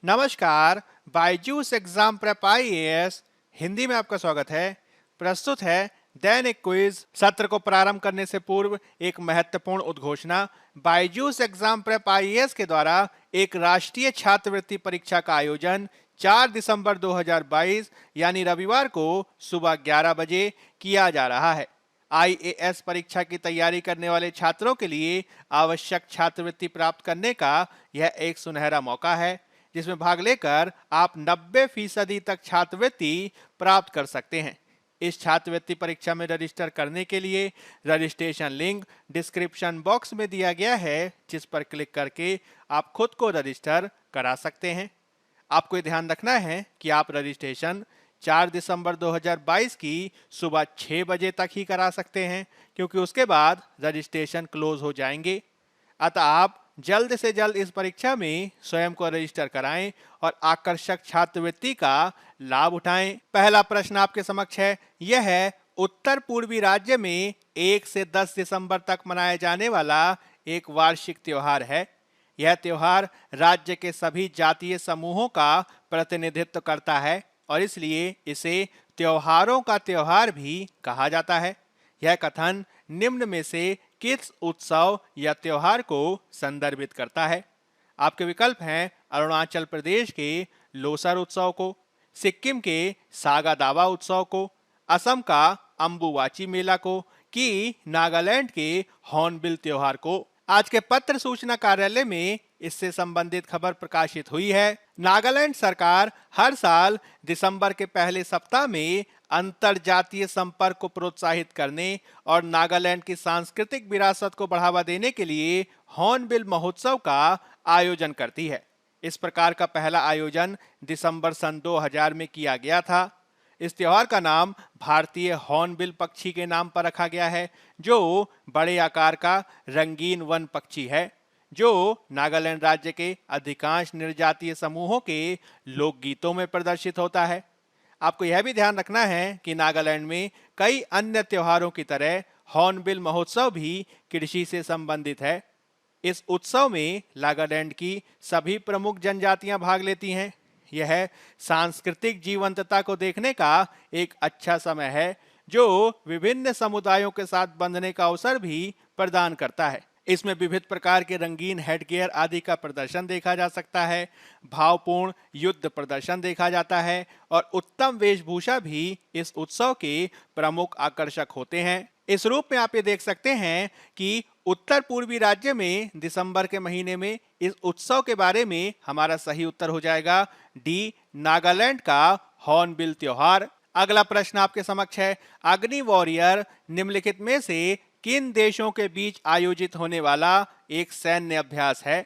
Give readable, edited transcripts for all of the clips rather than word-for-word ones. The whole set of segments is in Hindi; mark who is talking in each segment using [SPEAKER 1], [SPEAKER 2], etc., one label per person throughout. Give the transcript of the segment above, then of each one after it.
[SPEAKER 1] नमस्कार। Byju's exam prep IAS Hindi में आपका स्वागत है। प्रस्तुत है दैनिक क्विज। सत्र को प्रारंभ करने से पूर्व एक महत्वपूर्ण उद्घोषणा। बायजूस एग्जाम प्रेप आईएएस के द्वारा एक राष्ट्रीय छात्रवृत्ति परीक्षा का आयोजन 4 दिसंबर 2022 यानी रविवार को सुबह 11 बजे किया जा रहा है। आईएएस परीक्षा की तैयारी करने वाले छात्रों के लिए आवश्यक छात्रवृत्ति प्राप्त करने का यह एक सुनहरा मौका है, जिसमें भाग लेकर आप 90% तक छात्रवृत्ति प्राप्त कर सकते हैं। इस छात्रवृत्ति परीक्षा में रजिस्टर करने के लिए रजिस्ट्रेशन लिंक डिस्क्रिप्शन बॉक्स में दिया गया है, जिस पर क्लिक करके आप खुद को रजिस्टर करा सकते हैं। आपको ये ध्यान रखना है कि आप रजिस्ट्रेशन 4 दिसंबर 2022 की सुबह 6 बजे तक ही करा सकते हैं, क्योंकि उसके बाद रजिस्ट्रेशन क्लोज हो जाएंगे। अतः आप जल्द से जल्द इस परीक्षा में स्वयं को रजिस्टर कराएं और आकर्षक छात्रवृत्ति का लाभ उठाएं। पहला प्रश्न आपके समक्ष है। यह है, उत्तर पूर्वी राज्य में 1 से 10 दिसंबर तक मनाया जाने वाला एक वार्षिक त्योहार है। यह त्योहार राज्य के सभी जातीय समूहों का प्रतिनिधित्व करता है और इसलिए इसे त्योहारों का त्योहार भी कहा जाता है। यह कथन निम्न में से किस उत्सव या त्योहार को संदर्भित करता है? आपके विकल्प हैं अरुणाचल प्रदेश के लोसर उत्सव को, सिक्किम के सागा दावा उत्सव को, असम का अम्बुवाची मेला को कि नागालैंड के हॉर्नबिल त्योहार को। आज के पत्र सूचना कार्यालय में इससे संबंधित खबर प्रकाशित हुई है। नागालैंड सरकार हर साल दिसंबर के पहले सप्ताह में अंतर जातीय संपर्क को प्रोत्साहित करने और नागालैंड की सांस्कृतिक विरासत को बढ़ावा देने के लिए हॉर्नबिल महोत्सव का आयोजन करती है। इस प्रकार का पहला आयोजन दिसंबर सन 2000 में किया गया था। इस त्योहार का नाम भारतीय हॉर्नबिल पक्षी के नाम पर रखा गया है, जो बड़े आकार का रंगीन वन पक्षी है, जो नागालैंड राज्य के अधिकांश निर्जातीय समूहों के लोकगीतों में प्रदर्शित होता है। आपको यह भी ध्यान रखना है कि नागालैंड में कई अन्य त्योहारों की तरह हॉर्नबिल महोत्सव भी कृषि से संबंधित है। इस उत्सव में नागालैंड की सभी प्रमुख जनजातियां भाग लेती हैं। यह सांस्कृतिक जीवंतता को देखने का एक अच्छा समय है, जो विभिन्न समुदायों के साथ बंधने का अवसर भी प्रदान करता है। इसमें विविध प्रकार के रंगीन हेडगियर आदि का प्रदर्शन देखा जा सकता है, भावपूर्ण युद्ध प्रदर्शन देखा जाता है और उत्तम वेशभूषा भी इस उत्सव के प्रमुख आकर्षक होते हैं। इस रूप में आप ये देख सकते हैं कि उत्तर पूर्वी राज्य में दिसंबर के महीने में इस उत्सव के बारे में हमारा सही उत्तर हो जाएगा डी, नागालैंड का हॉर्नबिल त्योहार। अगला प्रश्न आपके समक्ष है। अग्नि वॉरियर निम्नलिखित में से किन देशों के बीच आयोजित होने वाला एक सैन्य अभ्यास है?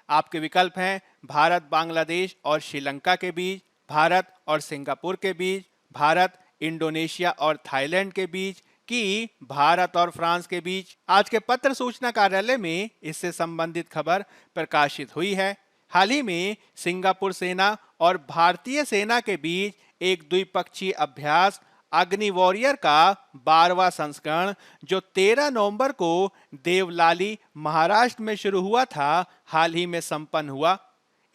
[SPEAKER 1] आपके विकल्प हैं भारत, बांग्लादेश और श्रीलंका के बीच, भारत और सिंगापुर के बीच, भारत, इंडोनेशिया और थाईलैंड के बीच कि भारत और फ्रांस के बीच। आज के पत्र सूचना कार्यालय में इससे संबंधित खबर प्रकाशित हुई है। हाल ही में सिंगापुर सेना और भारतीय सेना के बीच एक द्विपक्षीय अभ्यास अग्नि वॉरियर का 12वां संस्करण, जो 13 नवंबर को देवलाली, महाराष्ट्र में शुरू हुआ था, हाल ही में संपन्न हुआ।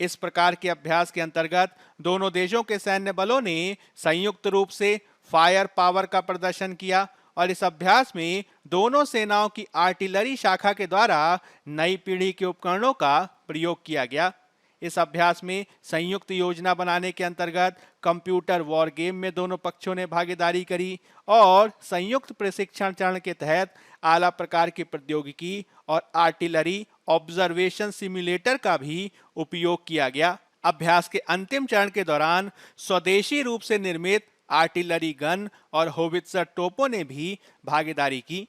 [SPEAKER 1] इस प्रकार के अभ्यास के अंतर्गत दोनों देशों के सैन्य बलों ने संयुक्त रूप से फायर पावर का प्रदर्शन किया और इस अभ्यास में दोनों सेनाओं की आर्टिलरी शाखा के द्वारा नई पीढ़ी के उपकरणों का प्रयोग किया गया। इस अभ्यास में संयुक्त योजना बनाने के अंतर्गत कंप्यूटर वॉर गेम में दोनों पक्षों ने भागीदारी करी और संयुक्त प्रशिक्षण चरण के तहत आला प्रकार की प्रौद्योगिकी और आर्टिलरी ऑब्जर्वेशन सिम्युलेटर का भी उपयोग किया गया। अभ्यास के अंतिम चरण के दौरान स्वदेशी रूप से निर्मित आर्टिलरी गन और होवित्जर तोपों ने भी भागीदारी की।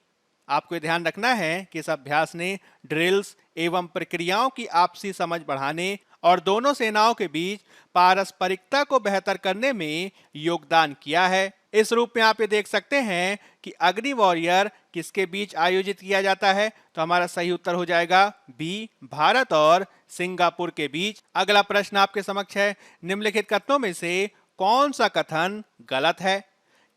[SPEAKER 1] आपको ध्यान रखना है कि इस अभ्यास ने ड्रिल्स एवं प्रक्रियाओं की आपसी समझ बढ़ाने और दोनों सेनाओं के बीच पारस्परिकता को बेहतर करने में योगदान किया है। इस रूप में आप ये देख सकते हैं कि अग्नि वॉरियर किसके बीच आयोजित किया जाता है, तो हमारा सही उत्तर हो जाएगा बी, भारत और सिंगापुर के बीच। अगला प्रश्न आपके समक्ष है। निम्नलिखित कथनों में से कौन सा कथन गलत है?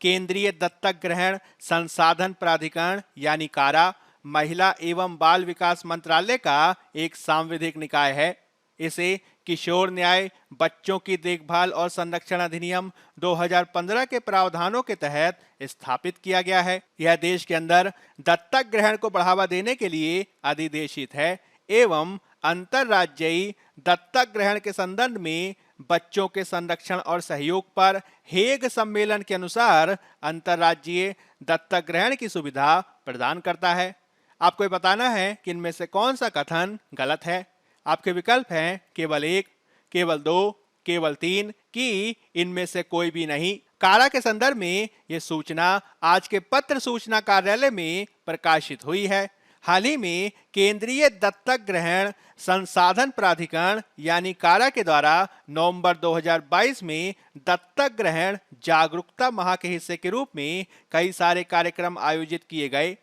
[SPEAKER 1] केंद्रीय दत्तक ग्रहण संसाधन प्राधिकरण यानी कारा महिला एवं बाल विकास मंत्रालय का एक सांविधिक निकाय है। इसे किशोर न्याय बच्चों की देखभाल और संरक्षण अधिनियम 2015 के प्रावधानों के तहत स्थापित किया गया है। यह देश के अंदर दत्तक ग्रहण को बढ़ावा देने के लिए अधिदेशित है एवं अंतरराज्यीय दत्तक ग्रहण के संदर्भ में बच्चों के संरक्षण और सहयोग पर हेग सम्मेलन के अनुसार अंतरराज्यीय दत्तक ग्रहण की सुविधा प्रदान करता है। आपको ये बताना है कि इनमें से कौन सा कथन गलत है। आपके विकल्प हैं केवल 1, केवल 2, केवल 3 कि इनमें से कोई भी नहीं। कारा के संदर्भ में ये सूचना आज के पत्र सूचना कार्यालय में प्रकाशित हुई है। हाल ही में केंद्रीय दत्तक ग्रहण संसाधन प्राधिकरण यानी कारा के द्वारा नवंबर 2022 में दत्तक ग्रहण जागरूकता माह के हिस्से के रूप में कई सारे कार्यक्रम आयोजित किए गए।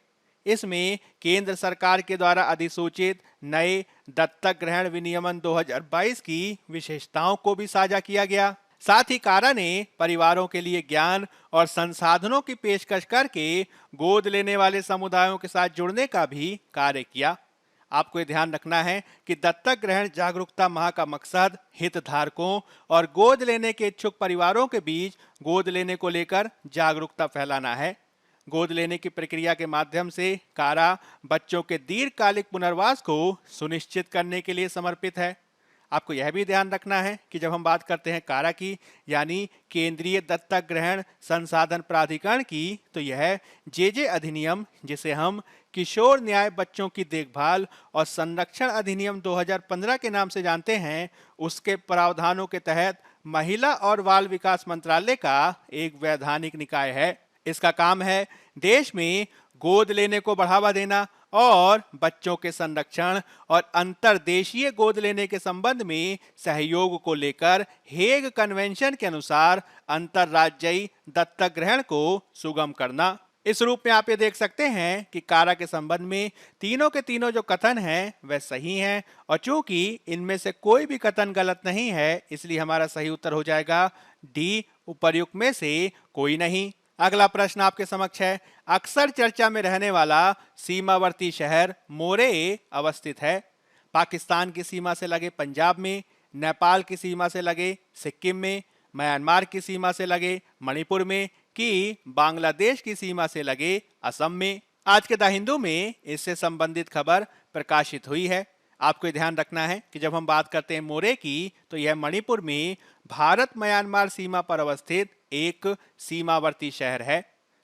[SPEAKER 1] इसमें केंद्र सरकार के द्वारा अधिसूचित नए दत्तक ग्रहण विनियमन 2022 की विशेषताओं को भी साझा किया गया। साथ ही कारा ने परिवारों के लिए ज्ञान और संसाधनों की पेशकश करके गोद लेने वाले समुदायों के साथ जुड़ने का भी कार्य किया। आपको ये ध्यान रखना है कि दत्तक ग्रहण जागरूकता माह का मकसद हितधारकों और गोद लेने के इच्छुक परिवारों के बीच गोद लेने को लेकर जागरूकता फैलाना है। गोद लेने की प्रक्रिया के माध्यम से कारा बच्चों के दीर्घकालिक पुनर्वास को सुनिश्चित करने के लिए समर्पित है। आपको यह भी ध्यान रखना है कि जब हम बात करते हैं कारा की यानी केंद्रीय दत्तक ग्रहण संसाधन प्राधिकरण की, तो यह जे अधिनियम जिसे हम किशोर न्याय बच्चों की देखभाल और संरक्षण अधिनियम 2015 के नाम से जानते हैं, उसके प्रावधानों के तहत महिला और बाल विकास मंत्रालय का एक वैधानिक निकाय है। इसका काम है देश में गोद लेने को बढ़ावा देना और बच्चों के संरक्षण और अंतर्देशीय गोद लेने के संबंध में सहयोग को लेकर हेग कन्वेंशन के अनुसार अंतरराज्यीय दत्तक ग्रहण को सुगम करना। इस रूप में आप ये देख सकते हैं कि कारा के संबंध में तीनों के तीनों जो कथन हैं वह सही हैं और चूंकि इनमें से कोई भी कथन गलत नहीं है, इसलिए हमारा सही उत्तर हो जाएगा डी, उपर्युक्त में से कोई नहीं। अगला प्रश्न आपके समक्ष है। अक्सर चर्चा में रहने वाला सीमावर्ती शहर मोरे अवस्थित है। पाकिस्तान की सीमा से लगे पंजाब में, नेपाल की सीमा से लगे सिक्किम में, म्यांमार की सीमा से लगे मणिपुर में कि बांग्लादेश की सीमा से लगे असम में। आज के द हिंदू में इससे संबंधित खबर प्रकाशित हुई है। आपको ध्यान रखना है कि जब हम बात करते हैं मोरे की, तो यह मणिपुर में भारत म्यांमार सीमा पर अवस्थित एक सीमावर्ती शहर है।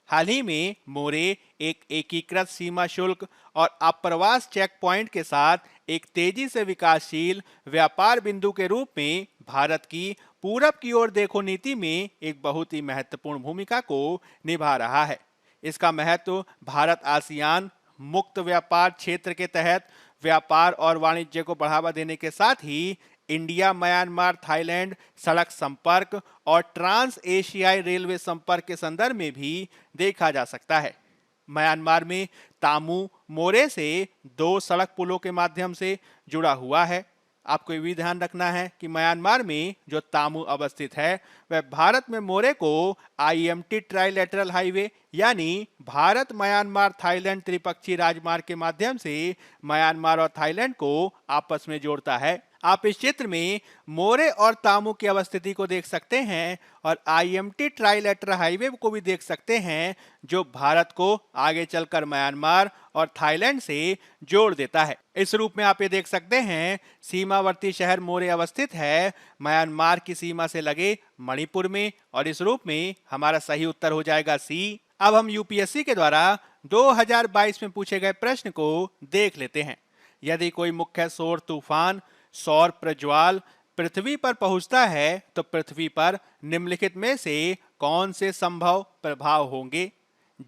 [SPEAKER 1] हाल ही में मोरे एक एकीकृत सीमा शुल्क और अप्रवास चेक पॉइंट के साथ एक तेजी से विकासशील व्यापार बिंदु के रूप में भारत की पूरब की ओर देखो नीति में एक बहुत ही महत्वपूर्ण भूमिका को निभा रहा है। इसका महत्व भारत आसियान मुक्त व्यापार क्षेत्र के तहत व्यापार और वाणिज्य को बढ़ावा देने के साथ ही इंडिया म्यांमार थाईलैंड सड़क संपर्क और ट्रांस एशियाई रेलवे संपर्क के संदर्भ में भी देखा जा सकता है। म्यांमार में तामू मोरे से 2 सड़क पुलों के माध्यम से जुड़ा हुआ है। आपको ये भी ध्यान रखना है कि म्यांमार में जो तामू अवस्थित है वह भारत में मोरे को IMT ट्राइलेटरल हाईवे यानी भारत म्यांमार थाईलैंड त्रिपक्षीय राजमार्ग के माध्यम से म्यांमार और थाईलैंड को आपस में जोड़ता है। आप इस चित्र में मोरे और तामू की अवस्थिति को देख सकते हैं और IMT ट्राइलेटरल हाईवे को भी देख सकते हैं जो भारत को आगे चलकर म्यांमार और थाईलैंड से जोड़ देता है। इस रूप में आप ये देख सकते हैं सीमावर्ती शहर मोरे अवस्थित है म्यांमार की सीमा से लगे मणिपुर में और इस रूप में हमारा सही उत्तर हो जाएगा सी। अब हम UPSC के द्वारा 2022 में पूछे गए प्रश्न को देख लेते हैं। यदि कोई मुख्य सौर तूफान सौर प्रज्वाल पृथ्वी पर पहुंचता है तो पृथ्वी पर निम्नलिखित में से कौन से संभव प्रभाव होंगे?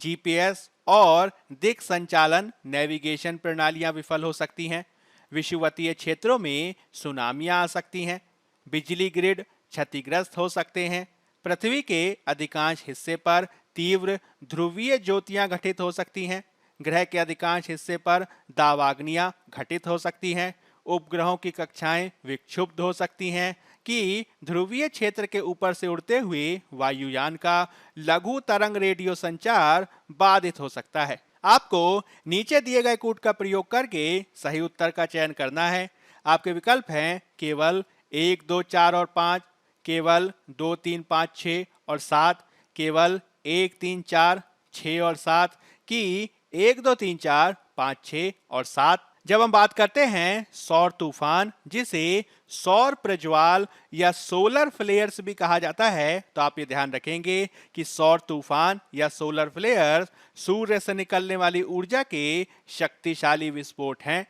[SPEAKER 1] GPS और दिक् संचालन नेविगेशन प्रणालियां विफल हो सकती हैं, विषुवतीय क्षेत्रों में सुनामियां आ सकती हैं, बिजली ग्रिड क्षतिग्रस्त हो सकते हैं, पृथ्वी के अधिकांश हिस्से पर तीव्र ध्रुवीय ज्योतियां घटित हो सकती हैं, ग्रह के अधिकांश हिस्से पर दावाग्नियां घटित हो सकती हैं, उपग्रहों की कक्षाएं विक्षुब्ध हो सकती हैं कि ध्रुवीय क्षेत्र के ऊपर से उड़ते हुए वायुयान का लघु तरंग रेडियो संचार बाधित हो सकता है। आपको नीचे दिए गए कूट का प्रयोग करके सही उत्तर का चयन करना है। आपके विकल्प हैं केवल 1, 2, 4 और 5 केवल 2, 3, 5, 6 और 7 केवल 1, 3, 4, 6 और 7 की 1, 2, 3, 4, 5, 6 और 7। जब हम बात करते हैं सौर तूफान, जिसे सौर प्रज्वाल या सोलर फ्लेयर्स भी कहा जाता है, तो आप ये ध्यान रखेंगे कि सौर तूफान या सोलर फ्लेयर्स सूर्य से निकलने वाली ऊर्जा के शक्तिशाली विस्फोट हैं।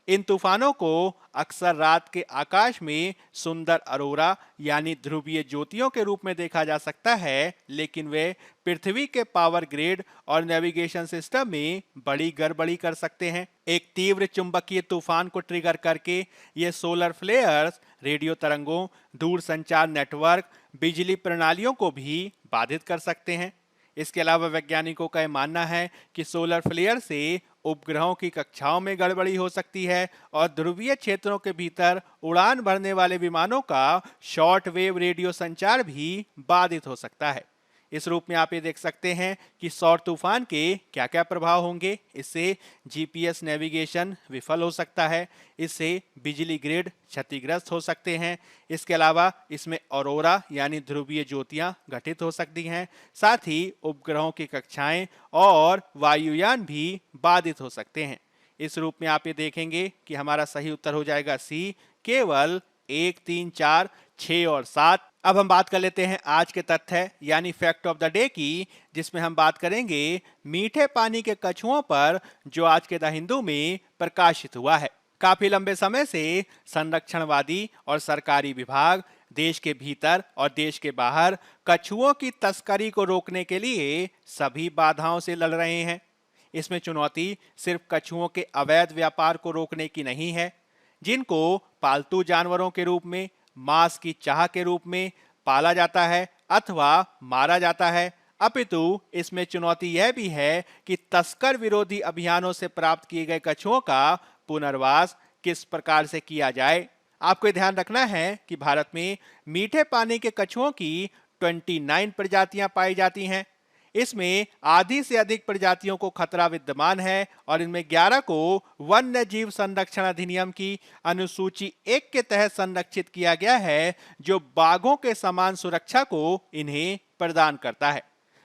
[SPEAKER 1] इन तूफानों को अक्सर रात के आकाश में सुंदर अरोरा यानी ध्रुवीय ज्योतियों के रूप में देखा जा सकता है, लेकिन वे पृथ्वी के पावर ग्रिड और नेविगेशन सिस्टम में बड़ी गड़बड़ी कर सकते हैं। एक तीव्र चुंबकीय तूफान को ट्रिगर करके ये सोलर फ्लेयर्स रेडियो तरंगों, दूरसंचार नेटवर्क, बिजली प्रणालियों को भी बाधित कर सकते हैं। इसके अलावा वैज्ञानिकों का यह मानना है कि सोलर फ्लेयर से उपग्रहों की कक्षाओं में गड़बड़ी हो सकती है और ध्रुवीय क्षेत्रों के भीतर उड़ान भरने वाले विमानों का शॉर्ट वेव रेडियो संचार भी बाधित हो सकता है। इस रूप में आप ये देख सकते हैं कि सौर तूफान के क्या क्या प्रभाव होंगे। इससे जीपीएस नेविगेशन विफल हो सकता है, इससे बिजली ग्रिड क्षतिग्रस्त हो सकते हैं। इसके अलावा इसमें ऑरोरा यानी ध्रुवीय ज्योतियां घटित हो सकती हैं। साथ ही उपग्रहों की कक्षाएं और वायुयान भी बाधित हो सकते हैं। इस रूप में आप ये देखेंगे कि हमारा सही उत्तर हो जाएगा सी, केवल 1, 3, 4, 6 और 7। अब हम बात कर लेते हैं आज के तथ्य यानी फैक्ट ऑफ द डे की, जिसमें हम बात करेंगे मीठे पानी के कछुओं पर, जो आज के द हिंदू में प्रकाशित हुआ है। काफी लंबे समय से संरक्षणवादी और सरकारी विभाग देश के भीतर और देश के बाहर कछुओं की तस्करी को रोकने के लिए सभी बाधाओं से लड़ रहे हैं। इसमें चुनौती सिर्फ कछुओं के अवैध व्यापार को रोकने की नहीं है, जिनको पालतू जानवरों के रूप में, मांस की चाह के रूप में पाला जाता है अथवा मारा जाता है, अपितु इसमें चुनौती यह भी है कि तस्कर विरोधी अभियानों से प्राप्त किए गए कछुओं का पुनर्वास किस प्रकार से किया जाए। आपको ध्यान रखना है कि भारत में मीठे पानी के कछुओं की 29 प्रजातियां पाई जाती हैं। इसमें आधी से अधिक प्रजातियों को खतरा विद्यमान है और इनमें 11 को वन्य जीव संरक्षण अधिनियम की अनुसूची 1 के तहत संरक्षित किया गया है, जो बाघों के समान सुरक्षा को इन्हें प्रदान करता है।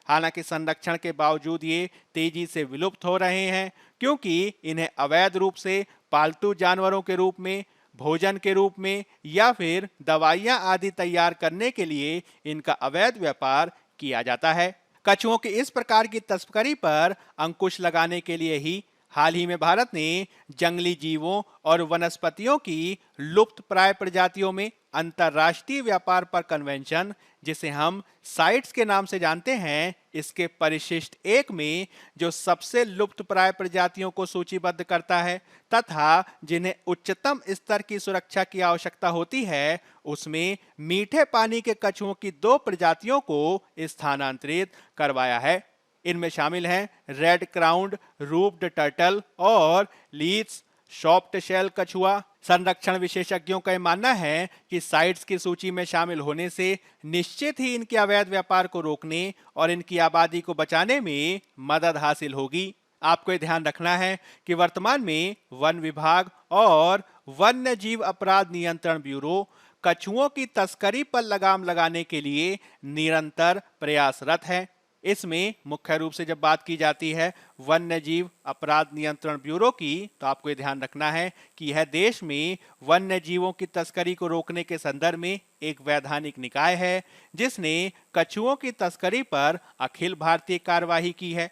[SPEAKER 1] हालांकि संरक्षण के बावजूद ये तेजी से विलुप्त हो रहे हैं, क्योंकि इन्हें अवैध रूप से पालतू जानवरों के रूप में, भोजन के रूप में या फिर दवाइयां आदि तैयार करने के लिए इनका अवैध व्यापार किया जाता है। कछुओं की इस प्रकार की तस्करी पर अंकुश लगाने के लिए ही हाल ही में भारत ने जंगली जीवों और वनस्पतियों की लुप्त प्राय प्रजातियों में अंतर्राष्ट्रीय व्यापार पर कन्वेंशन, जिसे हम साइट्स के नाम से जानते हैं, इसके परिशिष्ट 1 में जो सबसे लुप्त प्राय प्रजातियों को सूचीबद्ध करता है तथा जिन्हें उच्चतम स्तर की सुरक्षा की आवश्यकता होती है, उसमें मीठे पानी के कछुओं की 2 प्रजातियों को स्थानांतरित करवाया है। इनमें शामिल हैं रेड क्राउन्ड रूप्ड टर्टल और लीथ्स सॉफ्ट शेल कछुआ। संरक्षण विशेषज्ञों का मानना है कि साइट्स की सूची में शामिल होने से निश्चित ही इनके अवैध व्यापार को रोकने और इनकी आबादी को बचाने में मदद हासिल होगी। आपको ध्यान रखना है कि वर्तमान में वन विभाग और वन्य जीव अपराध नियंत्रण ब्यूरो कछुओं की तस्करी पर लगाम लगाने के लिए निरंतर प्रयासरत है। इसमें मुख्य रूप से जब बात की जाती है वन्य जीव अपराध नियंत्रण ब्यूरो की, तो आपको ये ध्यान रखना है कि यह देश में वन्य जीवों की तस्करी को रोकने के संदर्भ में एक वैधानिक निकाय है, जिसने कछुओं की तस्करी पर अखिल भारतीय कार्यवाही की है।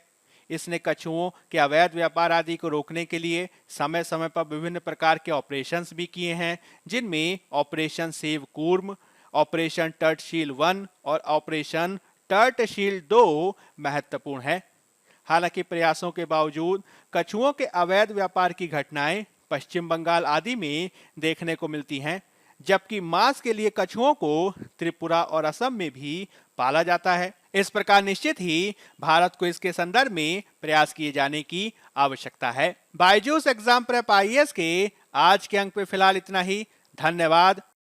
[SPEAKER 1] इसने कछुओं के अवैध व्यापार आदि को रोकने के लिए समय समय पर विभिन्न प्रकार के ऑपरेशंस भी किए हैं, जिनमें ऑपरेशन सेव कूर्म, ऑपरेशन टर्टशील 1 और ऑपरेशन टर्टशील 2 महत्वपूर्ण है। हालांकि प्रयासों के बावजूद कछुओं के अवैध व्यापार की घटनाएं पश्चिम बंगाल आदि में देखने को मिलती हैं, जबकि मांस के लिए कछुओं को त्रिपुरा और असम में भी पाला जाता है। इस प्रकार निश्चित ही भारत को इसके संदर्भ में प्रयास किए जाने की आवश्यकता है। बायजूस एग्जाम प्रेप IAS के आज के अंक पे फिलहाल इतना ही। धन्यवाद।